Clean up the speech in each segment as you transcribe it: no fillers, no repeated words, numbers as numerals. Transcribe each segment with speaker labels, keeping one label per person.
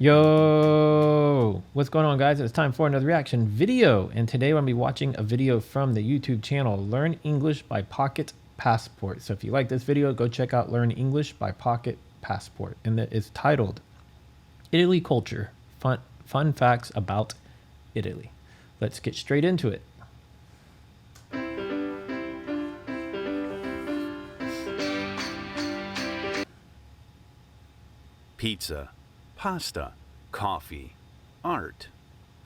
Speaker 1: Yo, what's going on, guys? It's time for another reaction video, and today I'm going to be watching a video from the YouTube channel Learn English by Pocket Passport. So if you like this video, go check out Learn English by Pocket Passport, and it's titled Italy Culture, Fun Facts About Italy. Let's get straight into it.
Speaker 2: Pizza, pasta, coffee, art,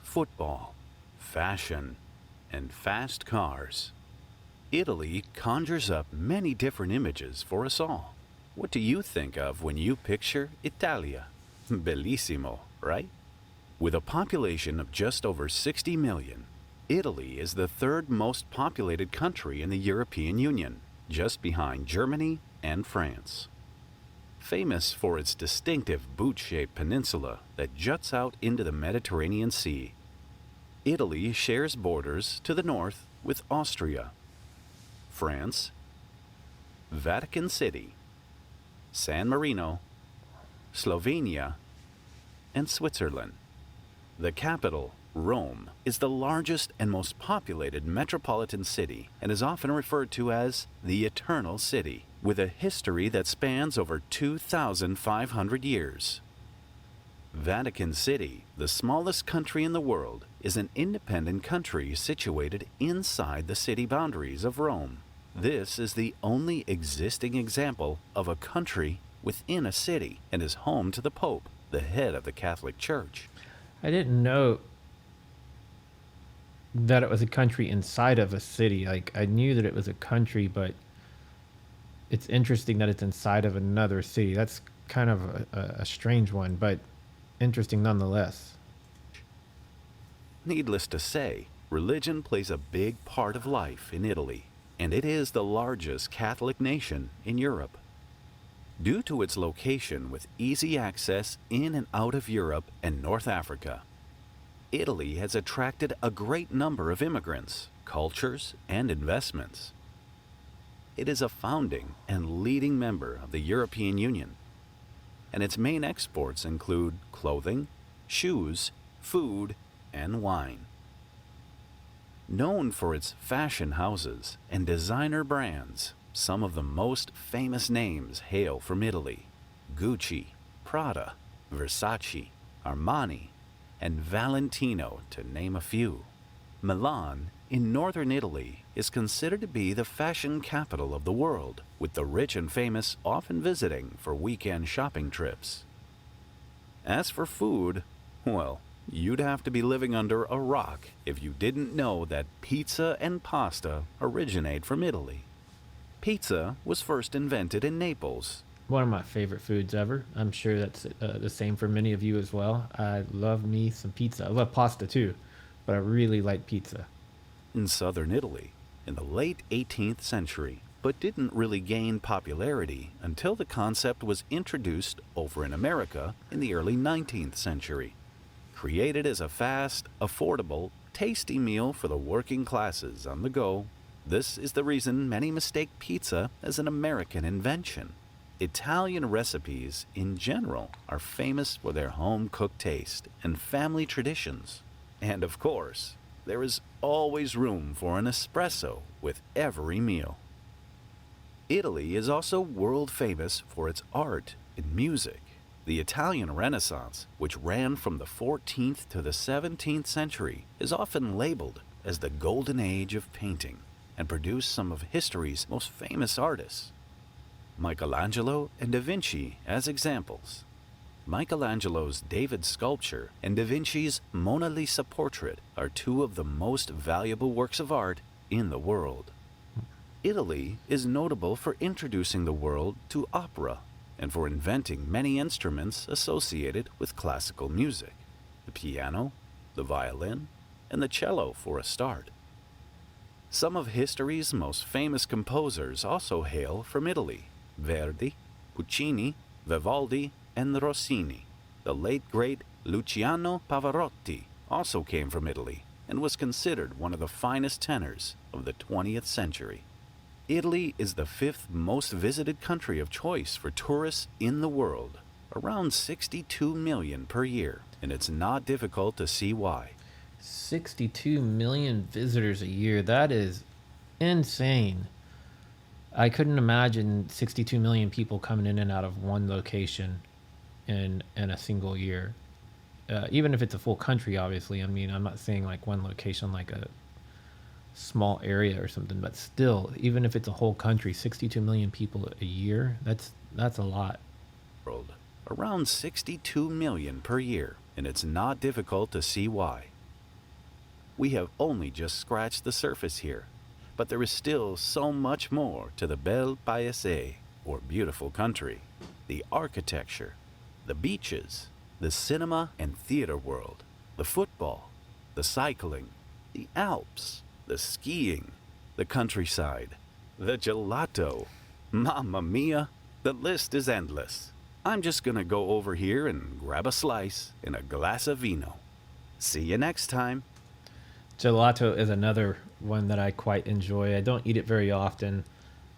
Speaker 2: football, fashion, and fast cars. Italy conjures up many different images for us all. What do you think of when you picture Italia? Bellissimo, right? With a population of just over 60 million, Italy is the third most populated country in the European Union, just behind Germany and France. Famous for its distinctive boot-shaped peninsula that juts out into the Mediterranean Sea, Italy shares borders to the north with Austria, France, Vatican City, San Marino, Slovenia, and Switzerland. The capital, Rome, is the largest and most populated metropolitan city and is often referred to as the Eternal City, with a history that spans over 2,500 years. Vatican City, the smallest country in the world, is an independent country situated inside the city boundaries of Rome. This is the only existing example of a country within a city and is home to the Pope, the head of the Catholic Church.
Speaker 1: I didn't know that it was a country inside of a city. Like, I knew that it was a country, but it's interesting that it's inside of another city. That's kind of a strange one, but interesting nonetheless.
Speaker 2: Needless to say, religion plays a big part of life in Italy, and it is the largest Catholic nation in Europe. Due to its location with easy access in and out of Europe and North Africa, Italy has attracted a great number of immigrants, cultures, and investments. It is a founding and leading member of the European Union, and its main exports include clothing, shoes, food, and wine. Known for its fashion houses and designer brands, some of the most famous names hail from Italy: Gucci, Prada, Versace, Armani, and Valentino, to name a few. Milan, in northern Italy, is considered to be the fashion capital of the world, with the rich and famous often visiting for weekend shopping trips. As for food, well, you'd have to be living under a rock if you didn't know that pizza and pasta originate from Italy. Pizza was first invented in Naples.
Speaker 1: One of my favorite foods ever. I'm sure that's the same for many of you as well. I love me some pizza. I love pasta too, but I really like pizza.
Speaker 2: In southern Italy in the late 18th century, but didn't really gain popularity until the concept was introduced over in America in the early 19th century. Created as a fast, affordable, tasty meal for the working classes on the go, this is the reason many mistake pizza as an American invention. Italian recipes in general are famous for their home-cooked taste and family traditions. And of course, there is always room for an espresso with every meal. Italy is also world famous for its art and music. The Italian Renaissance, which ran from the 14th to the 17th century, is often labeled as the golden age of painting and produced some of history's most famous artists. Michelangelo and Da Vinci as examples. Michelangelo's David sculpture and Da Vinci's Mona Lisa portrait are two of the most valuable works of art in the world. Italy is notable for introducing the world to opera and for inventing many instruments associated with classical music: the piano, the violin, and the cello for a start. Some of history's most famous composers also hail from Italy: Verdi, Puccini, Vivaldi, and Rossini. The late great Luciano Pavarotti also came from Italy and was considered one of the finest tenors of the 20th century. Italy is the 5th most visited country of choice for tourists in the world. Around 62 million per year, and it's not difficult to see why.
Speaker 1: 62 million visitors a year. That is insane. I couldn't imagine 62 million people coming in and out of one location in a single year. Even if it's a full country, obviously. I mean, I'm not saying like one location, like a small area or something, but still, even if it's a whole country, 62 million people a year, that's a lot.
Speaker 2: World. Around 62 million per year, and it's not difficult to see why. We have only just scratched the surface here, but there is still so much more to the Bel Paese, or beautiful country. The architecture, the beaches, the cinema and theater world, the football, the cycling, the Alps, the skiing, the countryside, the gelato. Mamma mia, the list is endless. I'm just gonna go over here and grab a slice and a glass of vino. See you next time.
Speaker 1: Gelato is another one that I quite enjoy. I don't eat it very often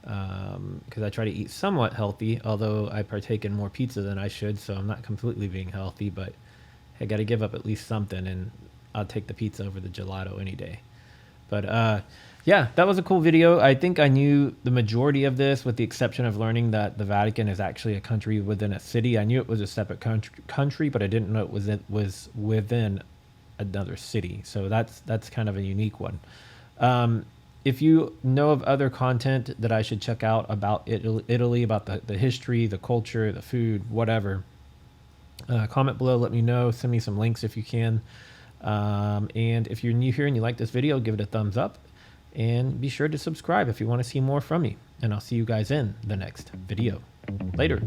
Speaker 1: because I try to eat somewhat healthy, although I partake in more pizza than I should, so I'm not completely being healthy, but I got to give up at least something, and I'll take the pizza over the gelato any day. But yeah, that was a cool video. I think I knew the majority of this, with the exception of learning that the Vatican is actually a country within a city. I knew it was a separate country, but I didn't know it was within another city. So that's kind of a unique one. If you know of other content that I should check out about Italy, about the history, the culture, the food, whatever, comment below, let me know. Send me some links if you can. And if you're new here and you like this video, give it a thumbs up, and be sure to subscribe if you want to see more from me. And I'll see you guys in the next video. Later.